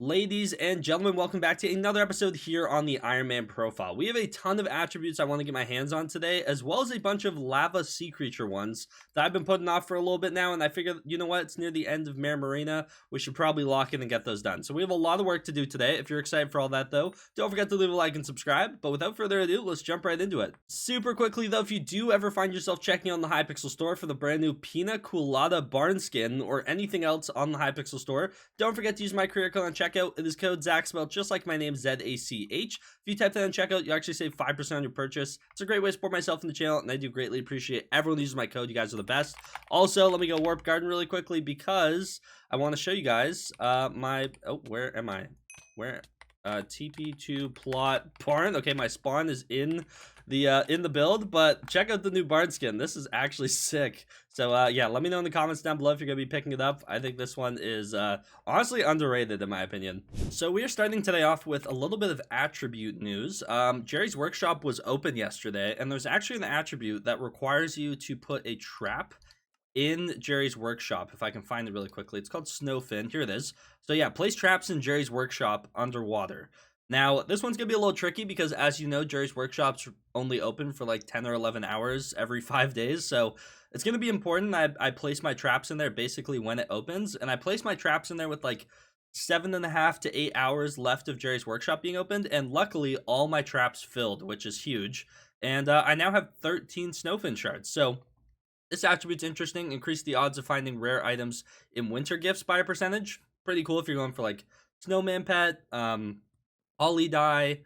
Ladies and gentlemen, welcome back to another episode here on the Ironman profile. We have a ton of attributes I want to get my hands on today, as well as a bunch of lava sea creature ones that I've been putting off for a little bit now, and I figured, you know what, it's near the end of Mare Marina, we should probably lock in and get those done. So we have a lot of work to do today. If you're excited for all that, though, don't forget to leave a like and subscribe, but without further ado, let's jump right into it. Super quickly, though, if you do ever find yourself checking on the Hypixel store for the brand new Pina Colada Barn Skin or anything else on the Hypixel store, don't forget to use my career code on checkout. It is code Zach, spelled just like my name, ZACH. If you type that in checkout, you actually save 5% on your purchase. It's a great way to support myself and the channel, and I do greatly appreciate everyone who uses my code. You guys are the best. Also, let me go Warp Garden really quickly because I want to show you guys where am I? TP2 plot barn. Okay, my spawn is in the build, but check out the new barn skin. This is actually sick. So yeah, let me know in the comments down below if you're gonna be picking it up. I think this one is honestly underrated in my opinion. So we are starting today off with a little bit of attribute news. Jerry's workshop was open yesterday, and there's actually an attribute that requires you to put a trap in Jerry's workshop. If I can find it really quickly, it's called Snowfin. Here it is. So yeah, place traps in Jerry's workshop underwater. Now, this one's gonna be a little tricky because, as you know, Jerry's workshop's only open for like 10 or 11 hours every 5 days. So it's gonna be important I place my traps in there basically when it opens, and I place my traps in there with like 7.5 to 8 hours left of Jerry's workshop being opened, and luckily all my traps filled, which is huge. And I now have 13 Snowfin shards. So this attribute's interesting. Increase the odds of finding rare items in winter gifts by a percentage. Pretty cool if you're going for like snowman pet, holly dye,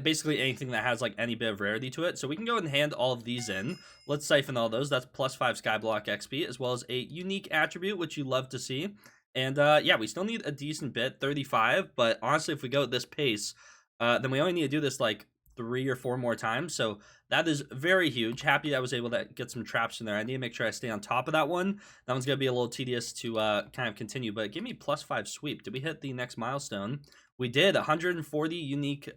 basically anything that has like any bit of rarity to it. So we can go ahead and hand all of these in. Let's siphon all those. That's +5 Skyblock XP, as well as a unique attribute, which you love to see. And yeah, we still need a decent bit, 35. But honestly, if we go at this pace, then we only need to do this like 3 or 4 more times. So that is very huge. Happy that I was able to get some traps in there. I need to make sure I stay on top of that one. That one's going to be a little tedious to kind of continue, but give me +5 sweep. Did we hit the next milestone? We did. 140 unique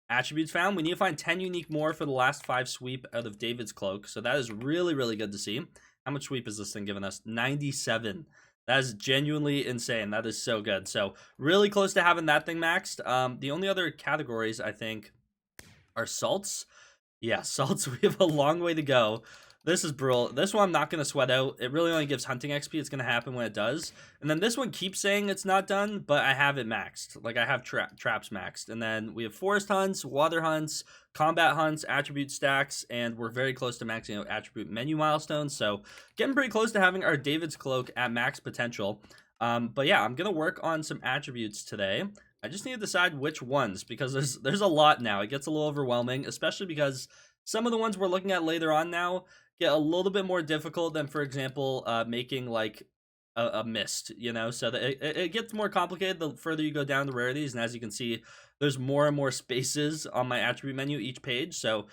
attributes found. We need to find 10 unique more for the last 5 sweep out of David's cloak. So that is really, really good to see. How much sweep is this thing giving us? 97. That is genuinely insane. That is so good. So really close to having that thing maxed. The only other categories, I think, are salts. Yeah, salts, we have a long way to go. This is brutal. This one I'm not going to sweat out. It really only gives hunting XP. It's going to happen when it does. And then this one keeps saying it's not done, but I have it maxed. Like, I have traps maxed. And then we have forest hunts, water hunts, combat hunts, attribute stacks, and we're very close to maxing out attribute menu milestones. So getting pretty close to having our David's Cloak at max potential. But yeah, I'm going to work on some attributes today. I just need to decide which ones, because there's a lot now. It gets a little overwhelming, especially because some of the ones we're looking at later on now get a little bit more difficult than, for example, making like a mist, you know? So that it gets more complicated the further you go down the rarities, and as you can see, there's more and more spaces on my attribute menu each page. So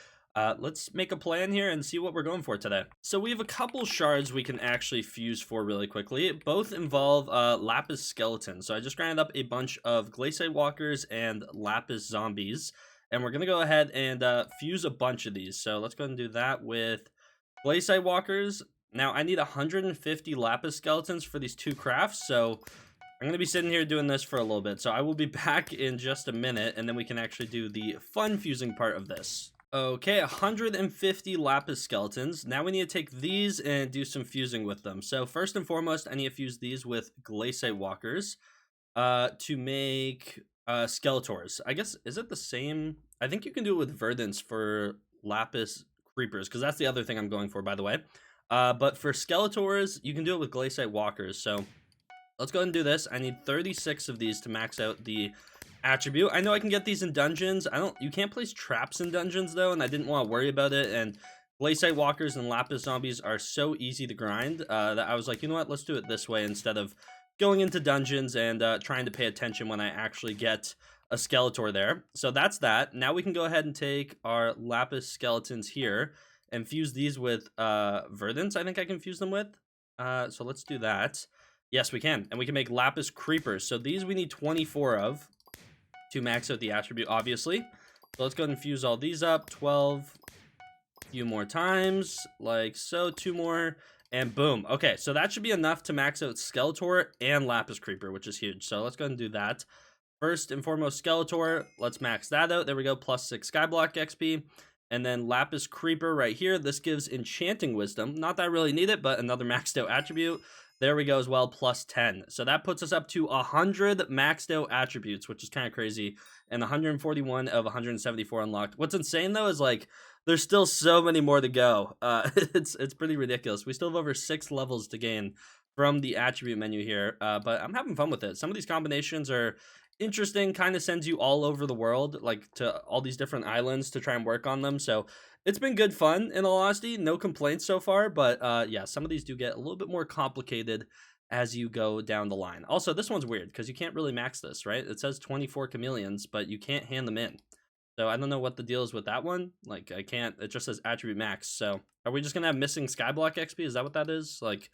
let's make a plan here and see what we're going for today. So we have a couple shards we can actually fuse for really quickly. Both involve lapis skeletons. So I just grinded up a bunch of glaciate walkers and lapis zombies, and we're gonna go ahead and fuse a bunch of these. So let's go ahead and do that with glaciate walkers. Now I need 150 lapis skeletons for these 2 crafts, so I'm going to be sitting here doing this for a little bit. So I will be back in just a minute, and then we can actually do the fun fusing part of this. Okay, 150 lapis skeletons. Now we need to take these and do some fusing with them. So first and foremost, I need to fuse these with glaciate walkers to make skeletors. I guess, is it the same? I think you can do it with verdants for lapis creepers, because that's the other thing I'm going for, by the way. But for skeletors, you can do it with glaciate walkers. So let's go ahead and do this. I need 36 of these to max out the attribute. I know I can get these in dungeons. You can't place traps in dungeons though, and I didn't want to worry about it. And glaciate walkers and lapis zombies are so easy to grind that I was like, you know what, let's do it this way instead of going into dungeons and trying to pay attention when I actually get a skeletor there. So that's that. Now we can go ahead and take our lapis skeletons here and fuse these with verdants. I think I can fuse them with. So let's do that. Yes, we can. And we can make lapis creepers. So these we need 24 of to max out the attribute, obviously. So let's go ahead and fuse all these up. 12, a few more times, like so, 2 more, And boom. Okay, so that should be enough to max out Skeletor and Lapis Creeper, which is huge. So let's go ahead and do that. First and foremost, Skeletor. Let's max that out. There we go, plus 6 Skyblock XP. And then Lapis Creeper right here. This gives Enchanting Wisdom. Not that I really need it, but another maxed out attribute. There we go as well, plus 10. So that puts us up to 100 maxed out attributes, which is kind of crazy. And 141 of 174 unlocked. What's insane, though, is like, there's still so many more to go. It's pretty ridiculous. We still have over 6 levels to gain from the attribute menu here. But I'm having fun with it. Some of these combinations are interesting, kind of sends you all over the world, like to all these different islands to try and work on them. So it's been good fun, in all honesty. No complaints so far, but yeah, some of these do get a little bit more complicated as you go down the line. Also, this one's weird because you can't really max this, right? It says 24 chameleons, but you can't hand them in. So I don't know what the deal is with that one. Like, I can't, it just says attribute max. So are we just gonna have missing Skyblock XP? Is that what that is? Like,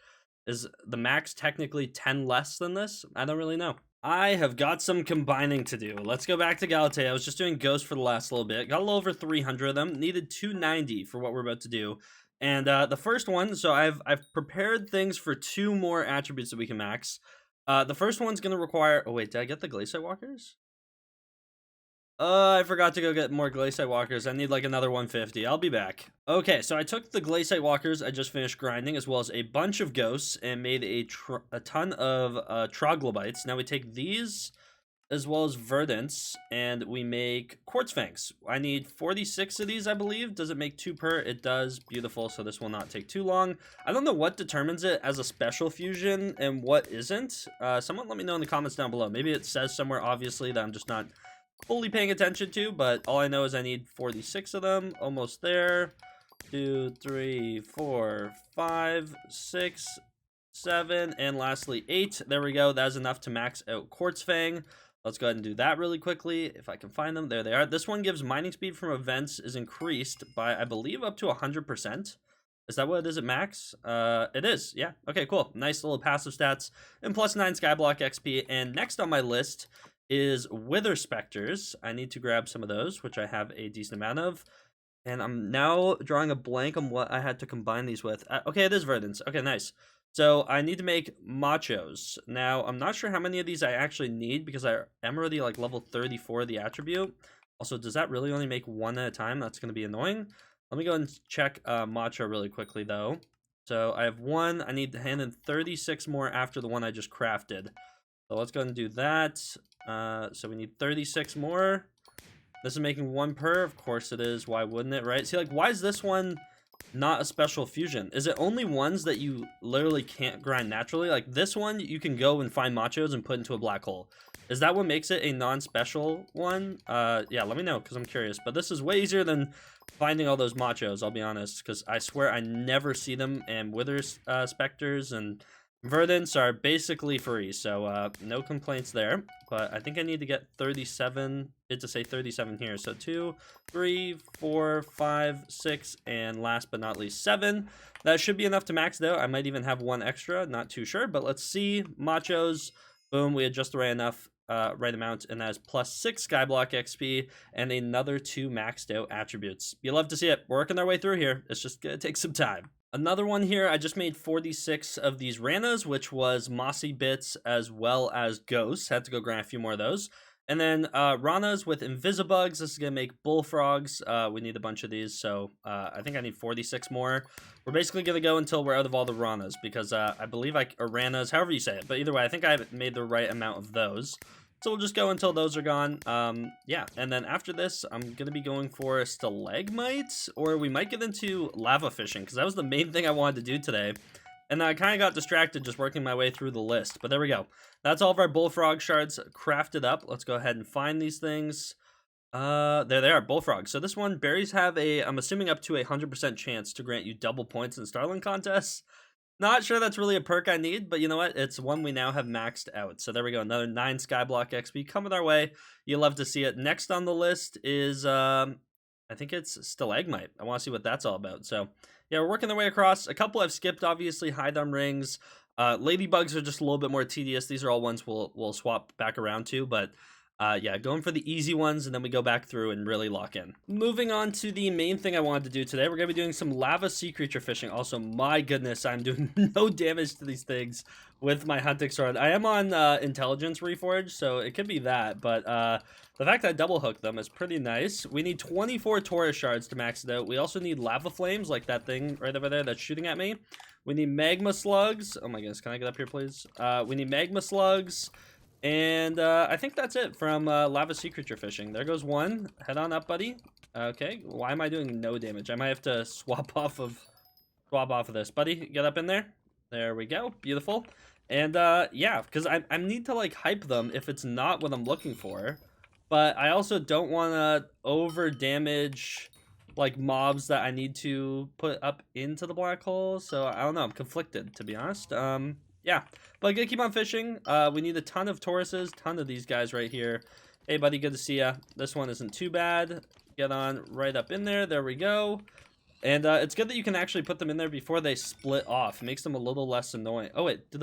is the max technically 10 less than this? I don't really know. I have got some combining to do. Let's go back to Galatea. I was just doing Ghost for the last little bit. Got a little over 300 of them. Needed 290 for what we're about to do. And the first one, so I've prepared things for 2 more attributes that we can max. The first one's going to require... Oh, wait, did I get the Glacier Walkers? I forgot to go get more Glacier Walkers. I need like another 150. I'll be back. Okay, so I took the Glacier Walkers I just finished grinding, as well as a bunch of ghosts, and made a ton of troglobites. Now we take these, as well as verdants, and we make quartz fangs. I need 46 of these, I believe. Does it make 2 per? It does. Beautiful, so this will not take too long. I don't know what determines it as a special fusion and what isn't. Someone let me know in the comments down below. Maybe it says somewhere, obviously, that I'm just not fully paying attention to, but all I know is I need 46 of them. Almost there. 2, 3, 4, 5, 6, 7, and lastly 8. There we go. That is enough to max out Quartz Fang. Let's go ahead and do that really quickly if I can find them. There they are. This one gives mining speed from events is increased by, I believe, up to 100%. Is that what it is at max? It is. Yeah. Okay, cool. Nice little passive stats. And plus 9 Skyblock XP. And next on my list is Wither Specters. I need to grab some of those, which I have a decent amount of. And I'm now drawing a blank on what I had to combine these with. Okay, it is verdants. Okay, nice. So I need to make machos. Now, I'm not sure how many of these I actually need because I am already like level 34 of the attribute. Also, does that really only make 1 at a time? That's going to be annoying. Let me go and check macho really quickly, though. So I have 1. I need to hand in 36 more after the one I just crafted. So let's go ahead and do that. So we need 36 more. This is making 1 per. Of course it is. Why wouldn't it, right? See, like, why is this one not a special fusion? Is it only ones that you literally can't grind naturally? Like, this one, you can go and find machos and put into a black hole. Is that what makes it a non-special one? Yeah, let me know, because I'm curious. But this is way easier than finding all those machos, I'll be honest, because I swear I never see them, and Wither Specters and verdants are basically free, so no complaints there. But I think I need to get 37. It's to say 37 here. So 2, 3, 4, 5, 6, and last but not least 7. That should be enough to max though. I might even have 1 extra, not too sure, but let's see. Machos, boom, we had just the right amount, and that is plus 6 Skyblock XP and another 2 maxed out attributes. You love to see it. We're working our way through here. It's just gonna take some time. Another one here, I just made 46 of these Ranas, which was Mossy Bits as well as Ghosts. Had to go grind a few more of those. And then Ranas with Invisibugs. This is going to make Bullfrogs. We need a bunch of these, so I think I need 46 more. We're basically going to go until we're out of all the Ranas, because I believe or Ranas, however you say it. But either way, I think I made the right amount of those. So we'll just go until those are gone. Yeah, and then after this, I'm going to be going for stalagmites, or we might get into lava fishing, because that was the main thing I wanted to do today. And I kind of got distracted just working my way through the list. But there we go. That's all of our bullfrog shards crafted up. Let's go ahead and find these things. There they are, bullfrogs. So this one, berries have I'm assuming up to 100% chance to grant you double points in Starling contests. Not sure that's really a perk I need, but you know what? It's one we now have maxed out. So there we go. Another 9 Skyblock XP coming our way. You love to see it. Next on the list is, I think it's stalagmite. I want to see what that's all about. So yeah, we're working our way across. A couple I've skipped, obviously. Hydom rings. Ladybugs are just a little bit more tedious. These are all ones we'll swap back around to, but Yeah, going for the easy ones, and then we go back through and really lock in. Moving on to the main thing I wanted to do today, we're going to be doing some lava sea creature fishing. Also, my goodness, I'm doing no damage to these things with my hunting sword. I am on intelligence reforge, so it could be that, but the fact that I double hooked them is pretty nice. We need 24 Taurus shards to max it out. We also need lava flames, like that thing right over there that's shooting at me. We need magma slugs. Oh my goodness, can I get up here, please? We need magma slugs. And I think that's it from lava sea creature fishing. There goes one. Head on up, buddy. Okay, why am I doing no damage? I might have to swap off of this, buddy. Get up in there. There we go. Beautiful. And yeah, because I need to like hype them if it's not what I'm looking for. But I also don't want to over damage like mobs that I need to put up into the black hole. So I don't know. I'm conflicted, to be honest. Yeah, but gonna keep on fishing. We need a ton of Tauruses, ton of these guys right here. Hey, buddy, good to see ya. This one isn't too bad. Get on right up in there. There we go. And it's good that you can actually put them in there before they split off. It makes them a little less annoying. Oh wait, did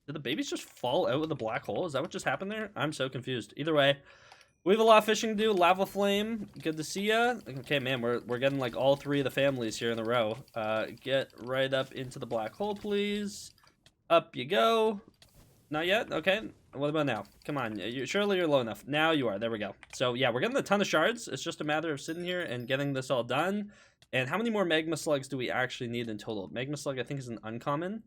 the babies just fall out of the black hole? Is that what just happened there? I'm so confused. Either way, we have a lot of fishing to do. Lava flame, good to see ya. Okay, man, we're getting like all three of the families here in a row. Get right up into the black hole, please. Up you go. Not yet? Okay. What about now? Come on. Surely you're low enough. Now you are. There we go. So, yeah, we're getting a ton of shards. It's just a matter of sitting here and getting this all done. And how many more magma slugs do we actually need in total? Magma slug, I think, is an uncommon.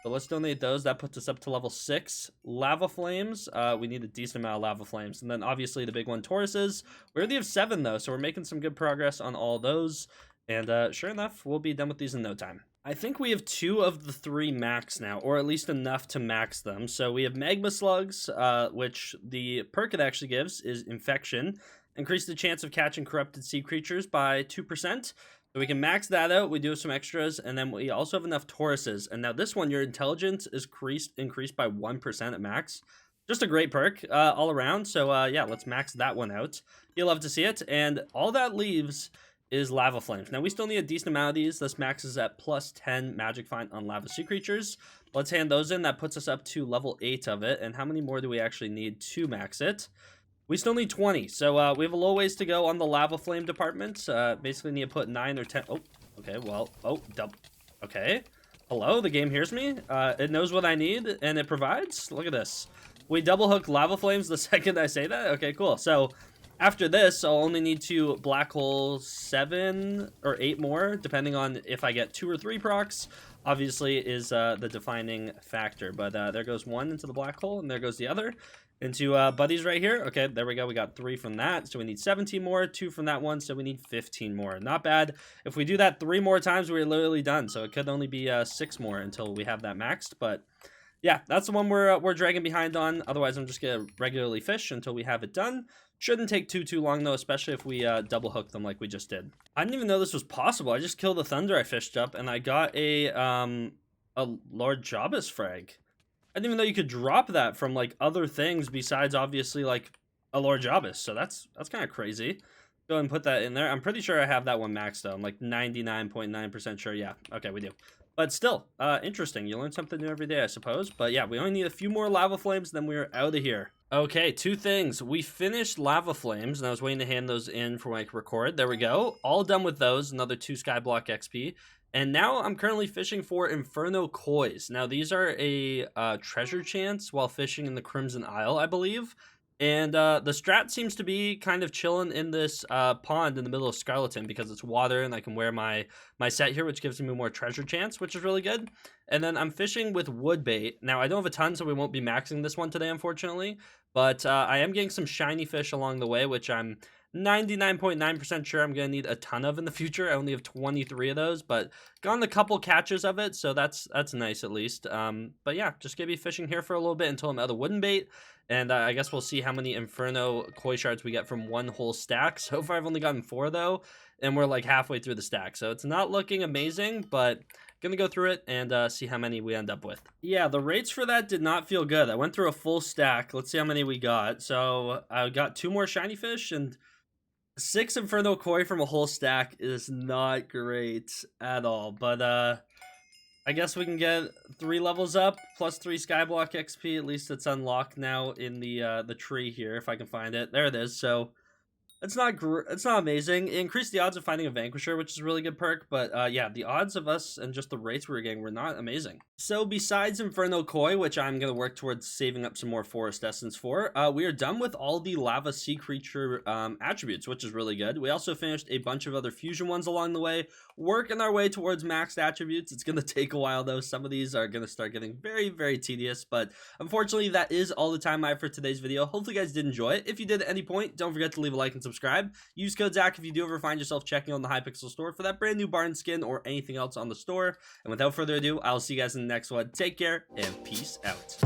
But let's donate those. That puts us up to level 6. Lava flames. We need a decent amount of lava flames. And then, obviously, the big one, Tauruses. We already have 7, though, so we're making some good progress on all those. And sure enough, we'll be done with these in no time. I think we have 2 of the 3 max now, or at least enough to max them. So we have Magma Slugs, which the perk it actually gives is Infection. Increase the chance of catching corrupted sea creatures by 2%. So we can max that out. We do have some extras, and then we also have enough Tauruses. And now this one, your intelligence is increased by 1% at max. Just a great perk all around. So yeah, let's max that one out. You'll love to see it. And all that leaves is lava flames. Now we still need a decent amount of these. This maxes at plus 10 magic find on lava sea creatures. Let's hand those in. That puts us up to level 8 of it. And how many more do we actually need to max it? We still need 20. So we have a little ways to go on the lava flame department. Basically need to put 9 or 10. Oh, okay. Well, okay. Hello, the game hears me. It knows what I need and it provides. Look at this. We double hook lava flames the second I say that. Okay, cool. So after this, I'll only need to black hole 7 or 8 more, depending on if I get 2 or 3 procs. Obviously, is the defining factor. But there goes one into the black hole, and there goes the other into buddies right here. Okay, there we go. We got 3 from that, so we need 17 more. 2 from that one, so we need 15 more. Not bad. If we do that 3 more times, we're literally done. So it could only be 6 more until we have that maxed. But yeah, that's the one we're dragging behind on. Otherwise, I'm just gonna regularly fish until we have it done. Shouldn't take too long though, especially if we double hook them like we just did. I didn't even know this was possible. I just killed the thunder I fished up, and I got a Lord Jabba's frag. I didn't even know you could drop that from like other things besides obviously like a Lord Jabba's. So that's kind of crazy. Go ahead and put that in there. I'm pretty sure I have that one maxed though. I'm like 99.9% sure. Yeah. Okay, we do. But still, interesting. You learn something new every day, I suppose. But yeah, we only need a few more lava flames, then we're out of here. Okay, 2 things. We finished lava flames, and I was waiting to hand those in for when I could record. There we go. All done with those. Another 2 Skyblock XP. And now I'm currently fishing for Inferno Kois. Now, these are a treasure chance while fishing in the Crimson Isle, I believe. And the strat seems to be kind of chilling in this pond in the middle of Scarleton because it's water and I can wear my set here, which gives me more treasure chance, which is really good. And then I'm fishing with wood bait. Now, I don't have a ton, so we won't be maxing this one today, unfortunately. But I am getting some shiny fish along the way, which I'm 99.9% sure I'm going to need a ton of in the future. I only have 23 of those, but gotten a couple catches of it, so that's nice at least. But yeah, just going to be fishing here for a little bit until I'm out of wooden bait. And I guess we'll see how many Inferno Koi shards we get from one whole stack. So far, I've only gotten 4, though, and we're like halfway through the stack. So it's not looking amazing, but gonna go through it and see how many we end up with. Yeah, the rates for that did not feel good. I went through a full stack. Let's see how many we got. So I got 2 more shiny fish, and 6 Inferno Koi from a whole stack is not great at all. But I I guess we can get 3 levels up, plus 3 Skyblock XP. At least it's unlocked now in the tree here, if I can find it. There it is. So it's not amazing. It increased the odds of finding a Vanquisher, which is a really good perk, but yeah, the odds of us and just the rates we were getting were not amazing. So besides Inferno Koi, which I'm going to work towards saving up some more Forest Essence for, we are done with all the Lava Sea Creature attributes, which is really good. We also finished a bunch of other fusion ones along the way, working our way towards maxed attributes. It's going to take a while, though. Some of these are going to start getting very, very tedious, but unfortunately, that is all the time I have for today's video. Hopefully, you guys did enjoy it. If you did at any point, don't forget to leave a like and subscribe. Use code Zach if you do ever find yourself checking on the Hypixel store for that brand new barn skin or anything else on the store. And without further ado, I'll see you guys in the next one. Take care and peace out.